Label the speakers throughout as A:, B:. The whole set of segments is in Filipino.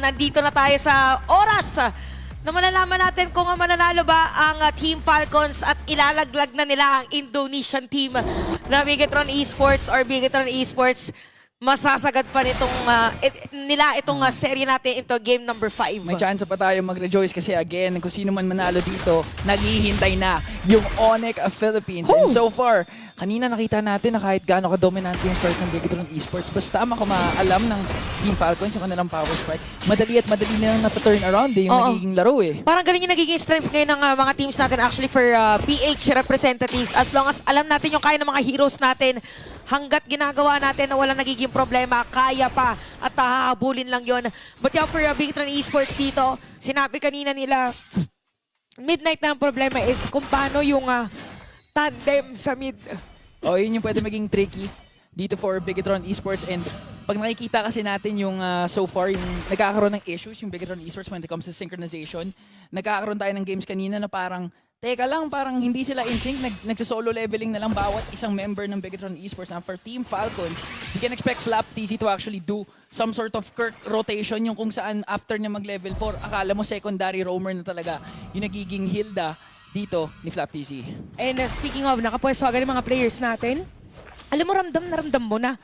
A: Nandito na tayo sa oras na malalaman natin kung mananalo ba ang Team Falcons at ilalaglag na nila ang Indonesian team na Bigetron Esports or Bigetron Esports. Masasagad pa nitong itong serye natin into game number 5.
B: May chance pa tayo mag-rejoice kasi again, kung sino man manalo dito, naghihintay na yung ONEC Philippines. And so far, kanina nakita natin na kahit gaano ka-dominante yung start ng Bigetron Esports, basta makaalam ng Team Falcons yung kanilang power spike, madali nilang nata-turn around yung nagiging laro eh.
A: Parang ganun yung nagiging strength ngayon ng mga teams natin actually for PH representatives. As long as alam natin yung kaya ng mga heroes natin, hanggat ginagawa natin na walang nagiging problema, kaya pa at hahabulin lang yon. But yeah, for Bigetron Esports dito, sinabi kanina nila, midnight na ang problema is kung paano yung tandem sa mid.
B: Yun yung pwede maging tricky dito for Bigetron Esports. And pag nakikita kasi natin yung so far, yung nagkakaroon ng issues yung Bigetron Esports when it comes to synchronization, nagkakaroon tayo ng games kanina na parang teka lang, parang hindi sila in sync, nagsasolo leveling na lang bawat isang member ng Bigetron Esports. And for Team Falcons, you can expect Flap TZ to actually do some sort of Kirk rotation, yung kung saan after niya mag-level 4, akala mo secondary roamer na talaga yung nagiging Hilda dito ni Flap TZ.
A: And speaking of, nakapwesto agad yung mga players natin. Alam mo, ramdam na ramdam mo na.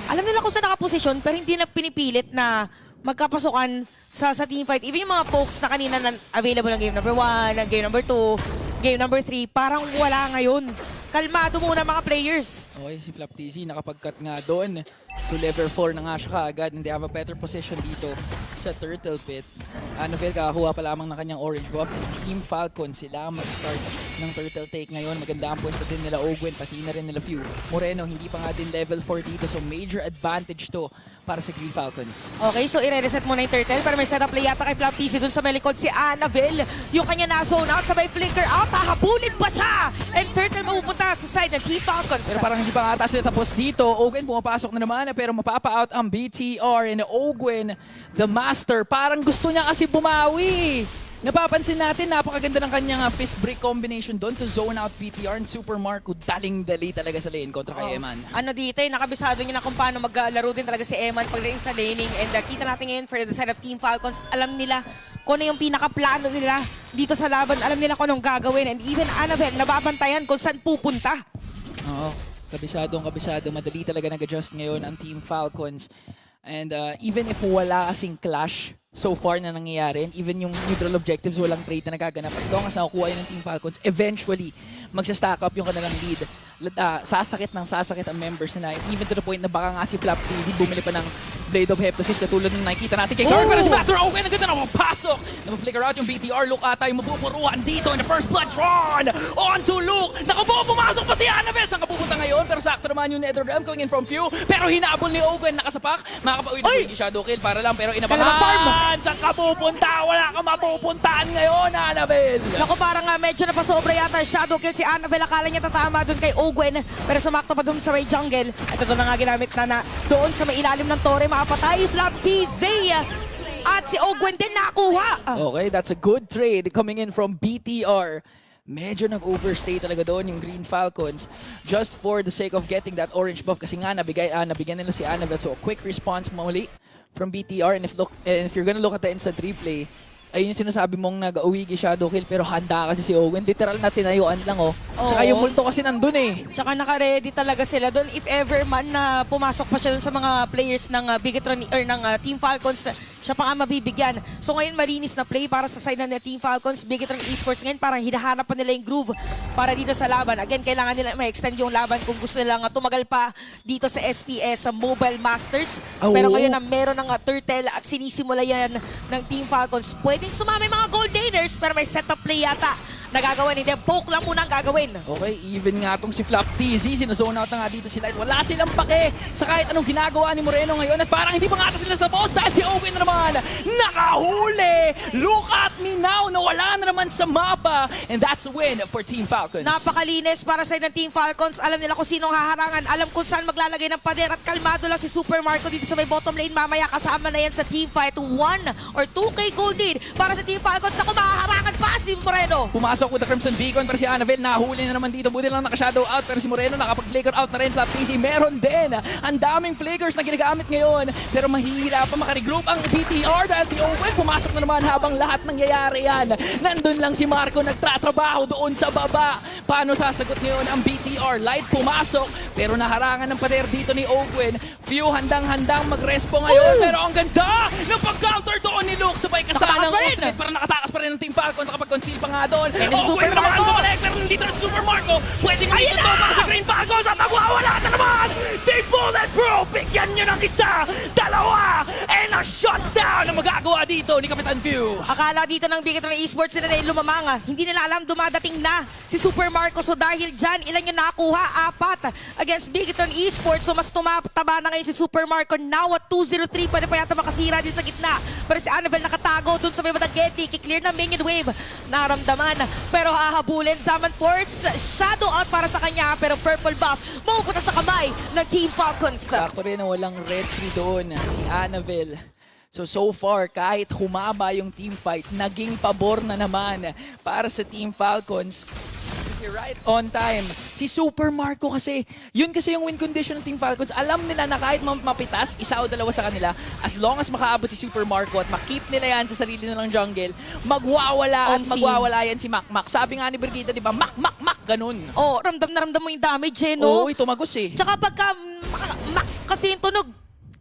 A: Alam nila kung saan nakaposisyon, pero hindi na pinipilit na magkapasukan sa team fight. Even yung mga folks na kanina na available ng game number 1, ng game number 2, game number 3, parang wala ngayon. Kalmado muna mga players.
B: Okay, si Flap TZ nakapag-cut nga doon. So level 4 na nga siya kaagad and they have a better position dito sa Turtle Pit. Annabelle kakakuha pa lamang ng kanyang orange buff. And Team Falcon sila mag-start ng Turtle Take ngayon. Maganda ang pwesto din nila Ogwen, pati na rin nila Few. Moreno, hindi pa nga din level 4 dito. So major advantage to para sa Green Falcons.
A: Okay, so i-reset muna yung Turtle pero may setup play yata kay Flap TZ dun sa may likod si Annabelle. Yung kanya na-zone out, sabay flicker out, hahabulin pa siya! And Turtle mapupunta sa side ng Team Falcons.
B: Pero parang hindi pa nga ata sila tapos dito. Ogwen pumapasok na naman pero mapapa-out ang BTR and Ogwen, the master. Parang gusto niya kasi bumawi. Napapansin natin, napakaganda ng kanyang fist break combination doon to zone out BTR and Super Marco. Daling-dali talaga sa lane kontra kay Eman.
A: Ano dito, nakabisado niya na kung paano maglaro din talaga si Eman pagdating sa laning. And kita natin ngayon for the side of Team Falcons, alam nila kung ano yung pinaka-plano nila dito sa laban. Alam nila kung anong gagawin. And even Annabelle, nababantayan kung saan pupunta.
B: Oo, kabisado. Madali talaga nag-adjust ngayon ang Team Falcons. And even if wala kasing clash so far na nangyayari, and even yung neutral objectives, walang trade na nagaganap, as long as nakukuha yun ng Team Falcons, eventually, magsa-stack up yung kanilang lead. Sasakit ang members nila. Even to the point na baka nga si Flap TZ bumili pa ng Blade of Heptasis katulad ng nakikita natin kay Karl. Pero si Master Owen, ang ganda na mapasok! Na-flicker out yung BTR. Luke ata yung mapupuruan dito in the first blood drawn! On to Luke! Naku po, pumasok pa si Annabelle! Saan ka pupunta ngayon? Pero sakto naman yung Netherrealm coming in from Few. Pero hinabol ni Owen, nakasapak. Makakapauwi na Shadow Kill para lang. Pero inabahan! Saan ka pupunta? Wala kang mapupuntaan ngayon, Annabelle!
A: Naku, parang medyo napasobra yata Shadow Kill si Annabelle. Akala niya tatama dun kay Ogwen. Pero sumakto pa dun sa may jungle. At ito na nga ginamit na doon sa may ilalim ng tore. Makapatay, Flap TZ. At si Ogwen din nakuha.
B: Okay, that's a good trade coming in from BTR. Medyo nag-overstay talaga doon yung Green Falcons just for the sake of getting that orange buff kasi nga nabigyan nila si Annabelle. So a quick response muli from BTR. And if you're gonna look at the instant replay, ayun yung sinasabi mong nag-uwigi Shadow Kill pero handa kasi si Owen. Literal na tinayuan lang Tsaka yung multo kasi nandun eh.
A: Tsaka naka-ready talaga sila doon. If ever man na pumasok pa siya dun sa mga players ng Bigetron or ng Team Falcons, siya pa nga mabibigyan. So ngayon malinis na play para sa side ng Team Falcons. Bigetron Esports ngayon parang hinahanap pa nila yung groove para dito sa laban. Again, kailangan nila ma-extend yung laban kung gusto nilang tumagal pa dito sa SPS sa Mobile Masters. Pero ngayon na meron ng Turtle at sinisimula yan ng Team Falcons. Pwedeng sumama yung mga Goldeners pero may setup play yata na gagawin. Hindi, poke lang muna ang gagawin.
B: Okay, even nga tong si Flap TZ, sinazone out na nga dito sila. Wala silang pake sa kahit anong ginagawa ni Moreno ngayon at parang hindi pa nga ata sila sa post dahil si Owen na naman nakahuli! Look at me now! Nawala na naman sa mapa and that's a win for Team Falcons.
A: Napakalinis para sa ng Team Falcons. Alam nila kung sinong haharangan. Alam kung saan maglalagay ng pader at kalmado lang si Super Marco dito sa may bottom lane. Mamaya kasama na yan sa team fight. 1 or 2K gold lead para sa Team Falcons na kung mahaharangan pa si Moreno.
B: Pumasok pumasok with the Crimson Beacon para si Annabelle. Nahuli na naman dito. Buti lang naka-shadow out. Pero si Moreno nakapag-flicker out na rin. Flap PC meron din. Ang daming flickers na ginagamit ngayon. Pero mahihirap pa makaregroup ang BTR dahil si Owen pumasok na naman habang lahat nangyayari yan. Nandun lang si Marco nagtatrabaho doon sa baba. Paano sasagot ngayon ang BTR? Light pumasok pero naharangan ng pader dito ni Owen. Few handang-handang mag-respo ngayon. Pero ang ganda ng pag-counter doon ni Luke. Sabay kasama ng ultimate para nakatakas pa rin ng Team Falcons. Nakapag-conceal pa nga doon. Owen naman bumalik pero nandito na si Super Marco. Pwede nga dito para sa Green Falcons at nawawala na naman si Bulletproof. Bigyan nyo ng isa, dalawa, and a shutdown na magagawa dito ni Kapitan Few.
A: Akala dito ng Bigetron Esports nila na lumamang. Hindi nila alam dumadating na si Super Marco. So dahil dyan, ilan yung nakuha? 4 against Bigetron Esports. So mas tumataba na ngayon si Super Marco. Now at 2-0-3, pwede pa yata makasira din sa gitna. Pero si Annabelle nakatago dun sa may Batageti. Kiklear na minion wave. Naramdaman. Pero hahabulin. Zaman Force. Shadow out para sa kanya. Pero purple buff. Mapupunta sa kamay ng Team Falcons.
B: Sakto rin na walang red tree doon, si Annabelle. So far, kahit humaba yung team fight, naging pabor na naman para sa Team Falcons. Kasi right on time, si Super Marco kasi, yun kasi yung win condition ng Team Falcons. Alam nila na kahit mapitas, isa o dalawa sa kanila, as long as makaabot si Super Marco at makip nila yan sa sarili nilang jungle, magwawala at magwawala yan si Makmak. Sabi nga ni Brigida, di ba, Mak, ganun.
A: Oh, ramdam na ramdam mo yung damage eh, no?
B: Oo, tumagos eh.
A: Tsaka pagka kasi yung tunog,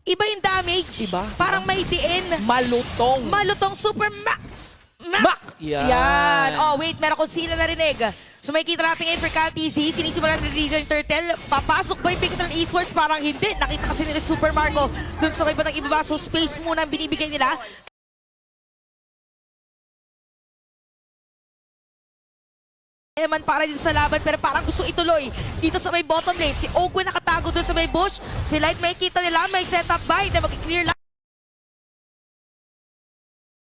A: iba yung damage.
B: Iba.
A: Parang may diin.
B: Malutong.
A: Malutong super
B: Mak! Yan.
A: Oh, wait. Meron kong sila narinig. So may kita natin ngayon for Cal TZ. Sinisimulan ni Legion Turtle. Papasok ba yung Bigetron Esports? Parang hindi. Nakita kasi nila Super Marco dun sa may batang ibaba. So space muna ang binibigay nila. Eman para din sa laban pero parang gusto ituloy dito sa may bottom lane. Si Ogwe nakatago doon sa may bush. Si Light may kita nila, may setup by na mag-clear lang.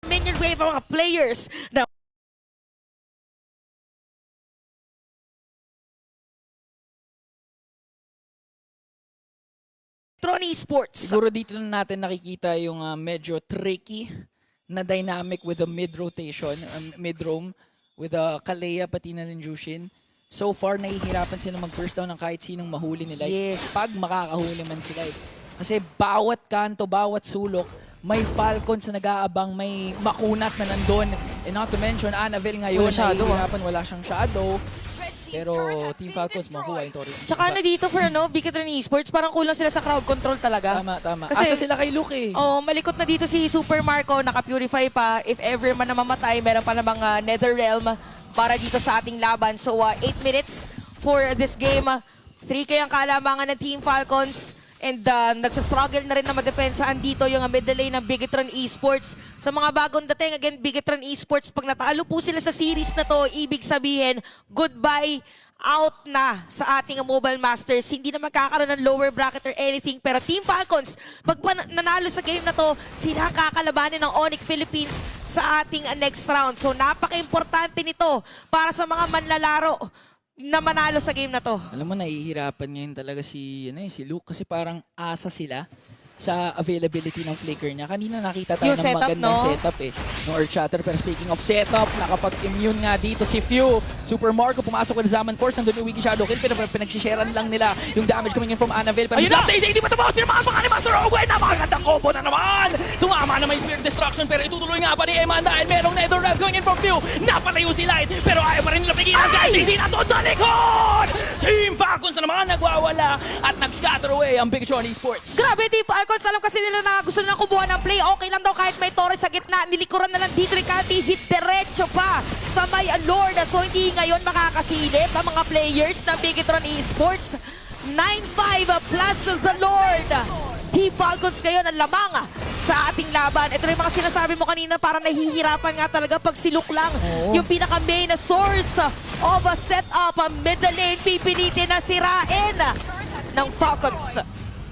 A: Minion wave ang mga players na Tron Esports.
B: Siguro dito na natin nakikita yung medyo tricky na dynamic with the mid-rotation, mid-roam, with Kalea pati na ng Jushin. So far, nahihirapan sila mag-first down ng kahit sinong mahuli nila.
A: Yes.
B: Pag makakahuli man sila. Kasi bawat kanto, bawat sulok, may Falcons na nag-aabang, may makunat na nandun. And not to mention, Annabelle ngayon, nahihirapan, wala siyang shadow. Pero Team Falcons makuha yung Tori.
A: Tsaka na dito for Bigetron Esports, parang kulang sila sa crowd control talaga.
B: Tama.
A: Kasi,
B: asa sila kay Luke eh.
A: Oh, malikot na dito si Super Marco, naka-purify pa. If ever man na mamatay, meron pa namang Netherrealm para dito sa ating laban. So 8 minutes for this game. 3K ang kalamangan ng Team Falcons. And nagsastruggle na rin na madepensaan dito yung middle lane ng Bigetron Esports. Sa mga bagong dating, again, Bigetron Esports, pag natalo po sila sa series na to, ibig sabihin, goodbye, out na sa ating Mobile Masters. Hindi na magkakaroon ng lower bracket or anything. Pero Team Falcons, pag nanalo sa game na to, sila kakalabanin ng Onyx Philippines sa ating next round. So napaka-importante nito para sa mga manlalaro na manalo sa game na to.
B: Alam mo, nahihirapan ngayon talaga si Luke kasi parang asa sila sa availability ng flicker niya. Kanina nakita tayo
A: Yung
B: ng
A: setup,
B: magandang
A: no?
B: setup eh. No Earth Shatter. Pero speaking of setup, nakapag-immune nga dito si Few. Super Marco pumasok with Zaman Force. Nandun yung Wiki Shadow Kill. Pero pinagsisharean lang nila yung damage coming in from Annabelle. Pero
C: Ayun na! Hindi matapos yung mga pangalan ni Master Owen! Napakagandang combo na naman! Tumama na may Spirit Destruction pero itutuloy nga pa ni Eman dahil merong Netherrealm going in from Few. Napalayo si Light pero ayaw pa rin nila pigilan dahil hindi na doon sa likod! Team Falcons na naman nagwawala at nag-scatter away ang Bigetron Esports.
A: Grabe, Team Falcons. Alam kasi nila na gusto nilang kumuha ng play. Okay lang daw kahit may Torres sa gitna. Nilikuran na lang dito ni Katizit. Diretso pa sa may Lord. So hindi ngayon makakasilip ang mga players ng Bigetron Esports. 9-5 plus the Lord. Team Falcons ngayon ang lamang sa ating laban. Ito rin mga sinasabi mo kanina, parang nahihirapan nga talaga pag siluk lang. Yung pinaka-main na source of a setup, middle lane, pipilitin na sirain ng Falcons.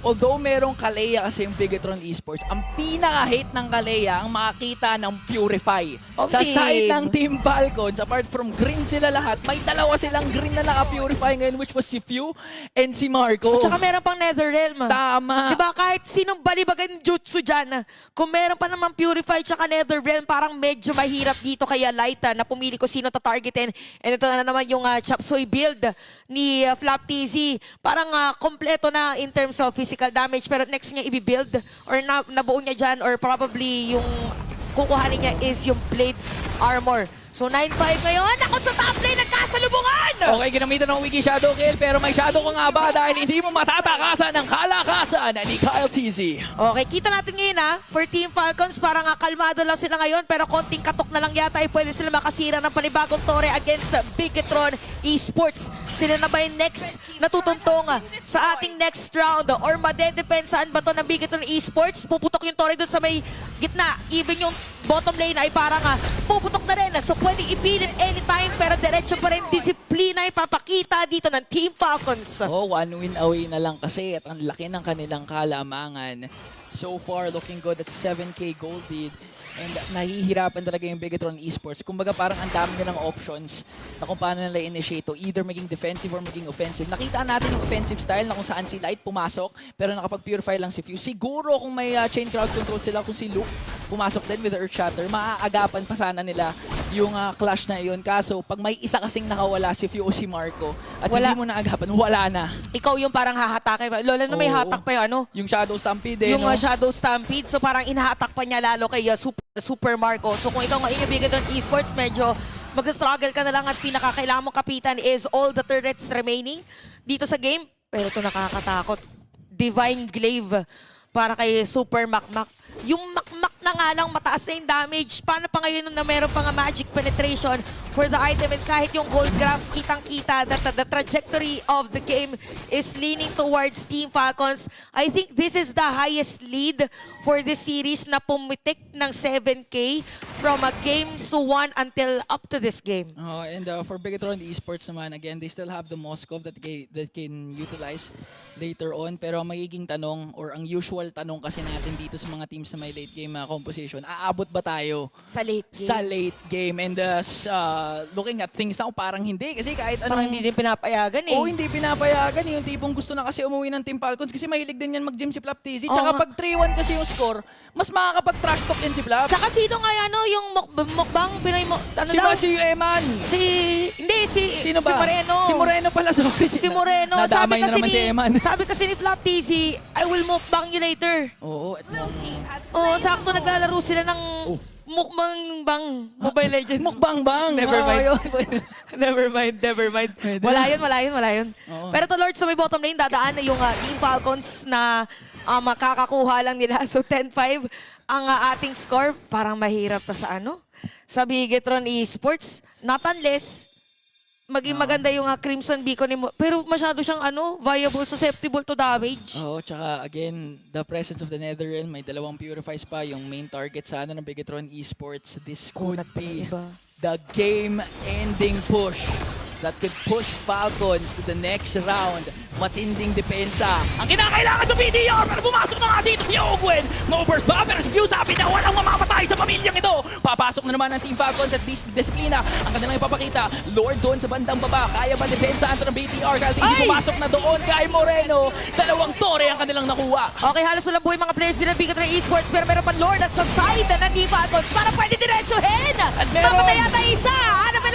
B: although merong Kalea kasi yung Bigetron Esports, ang pinaka-hate ng Kalea ang makakita ng Purify. Sa
A: Obsin.
B: side ng Team Falcons, apart from green sila lahat, may dalawa silang green na naka-Purify ngayon, which was si Few and si Marco.
A: Tsaka meron pang Netherrealm.
B: Tama.
A: Diba kahit sinong balibagan jutsu dyan, kung meron pa naman Purify tsaka Netherrealm, parang medyo mahirap dito kaya Light na pumili ko sino tatargetin. And ito na naman yung Chop Suey build ni Flap TZ. Parang kompleto na in terms of physical damage, pero next niya i-build or nabuo niya dyan or probably yung kukuhanin niya is yung plate armor. So 9-5 ngayon, ako sa top lane nagkasalubungan!
B: Okay, ginamitan ng Wiki Shadow Kill, pero may Shadow ka nga ba dahil hindi mo matatakasan ng kalakasan ni Kyle TZ.
A: Okay, kita natin ngayon for Team Falcons, parang kalmado lang sila ngayon pero konting katok na lang yata ay pwede sila makasira ng panibagong tore against Bigetron Esports. Sila na ba yung next natutuntong sa ating next round or madedepensaan ba to ng Bigetron Esports? Puputok yung tore doon sa may gitna, even yung bottom lane ay parang puputok na rin. So pwede ipilit anytime pero diretso pa rin disiplina ipapakita dito ng Team Falcons.
B: Oh, one win away na lang kasi at ang laki ng kanilang kalamangan. So far, looking good at 7K gold lead. And nahihirapan talaga yung Bigetron Esports. Kumbaga parang ang dami nilang options na kung paano nila initiate to, either maging defensive or maging offensive. Nakita natin yung offensive style na kung saan si Light pumasok pero nakapag-purify lang si Fuse. Siguro kung may chain crowd control sila, kung si Luke pumasok din with the Earth Shatter, maaagapan pa sana nila yung clash na yun. Kaso pag may isa kasing nakawala si Fuse o si Marco at
A: Wala.
B: hindi mo naagapan, wala na.
A: Ikaw yung parang hahatakin. Lola na may
B: Oo.
A: hatak pa yung
B: Yung Shadow Stampede
A: yung
B: no?
A: Shadow Stampede. So parang inahatak pa niya lalo kay Super Marco. So kung ikaw nga Bigetron Esports, medyo mag-struggle ka na lang at pinakakailangan mong kapitan is all the turrets remaining dito sa game. Pero ito nakakatakot. Divine Glaive para kay Super Makmak. Yung Makmak na nga lang mataas na yung damage. Paano pa ngayon na meron pa nga magic penetration for the item and kahit yung gold graph, kitang-kita that the trajectory of the game is leaning towards Team Falcons. I think this is the highest lead for this series na pumitik ng 7K from games 1 until up to this game.
B: And for Bigetron Esports naman, again, they still have the Moskov that can utilize later on. Pero ang magiging tanong, or ang usual tanong kasi natin dito sa mga teams na may late game composition, aabot ba tayo
A: Sa late game.
B: sa late game? And looking at things now, parang hindi. Kasi kahit
A: Parang
B: anong...
A: hindi din pinapayagan eh.
B: Oo, hindi pinapayagan. Yung tipong gusto na kasi umuwi ng Team Falcons kasi mahilig din yan mag-gym si Flap TZ. Tsaka
A: Oo nga.
B: pag 3-1 kasi yung score, mas makakapag-trash talk din si Flap.
A: Tsaka sino nga yung mukbang Pinoy mo? Ano daw?
B: Si Eman. Sino ba?
A: Si Moreno.
B: Si Moreno pala, sorry.
A: Si Moreno.
B: Nadamay na naman si Eman.
A: Sabi kasi ni Flap TZ, I will mukbang you later.
B: Oo.
A: Oo, sakto naglalaro sila ng mukbang bang Mobile Legends.
B: Mukbang bang.
A: Never mind.
B: yun.
A: Never mind.
B: Pwede
A: Wala yun.
B: Oo.
A: Pero to Lord, sa may bottom lane, dadaan na yung Team Falcons na makakakuha lang nila. So 10-5 ang ating score. Parang mahirap pa sa sa Bigetron Esports. Not unless maging maganda yung Crimson Beacon ni pero masyado siyang viable, susceptible to damage.
B: Oo, tsaka again, the presence of the Netherrealm, may dalawang purifies pa, yung main target sana ng Bigetron Esports. This could be the game-ending push that could push Falcons to the next round. Matinding depensa.
C: Ang kinakailangan sa PDR, pero pumasok na nga dito si Ogwen. Movers ba? Pero si Fuse sabi na walang mamamatay sa pamilyang ito. Papasok na naman ng Team Falcons at disiplina ang kanilang ipapakita. Lord doon sa bandang baba. Kaya ba depensa ang ng BTR? Galtizi pumasok na doon kay Moreno. Dalawang tore ang kanilang nakuha.
A: Okay, halos walang buhay mga players din ng Bigetron Esports pero meron pa Lord sa side ng Team Falcons para pwede diretsuhin.
B: At meron-
A: Namatay yata isa.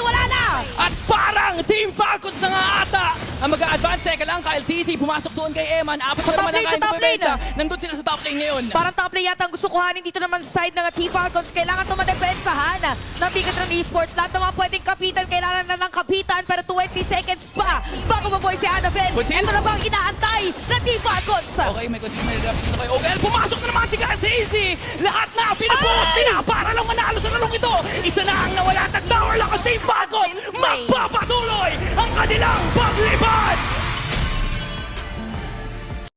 A: Wala na.
C: At parang Team Falcons na nga ata ang mag-a-advance. Teka lang, Kyle TZ pumasok doon kay Eman. Apat
A: Sa
C: na naman
A: top lane,
C: ang
A: sa top lane,
C: depensa. Nandun sila sa top lane ngayon.
A: Parang top lane yata ang gusto kuhanin dito naman sa side ng Team Falcons. Kailangan ito madepensahan ng Bigetron Esports. Lahat ng mga pwedeng kapitan, kailangan na ng kapitan. Pero 20 seconds pa bago mabuhay si Annabelle.
C: Conceal.
A: Ito na ba ang inaantay ng Team Falcons?
B: Okay, may consumer na dito kay
C: Well, pumasok na naman si Kyle TZ. Lahat na pinupost nila para lang manalo sa lalong ito. Isa na ang nawala. Nag-tower lang ang Team Falcons. Magpapatuloy ang kanilang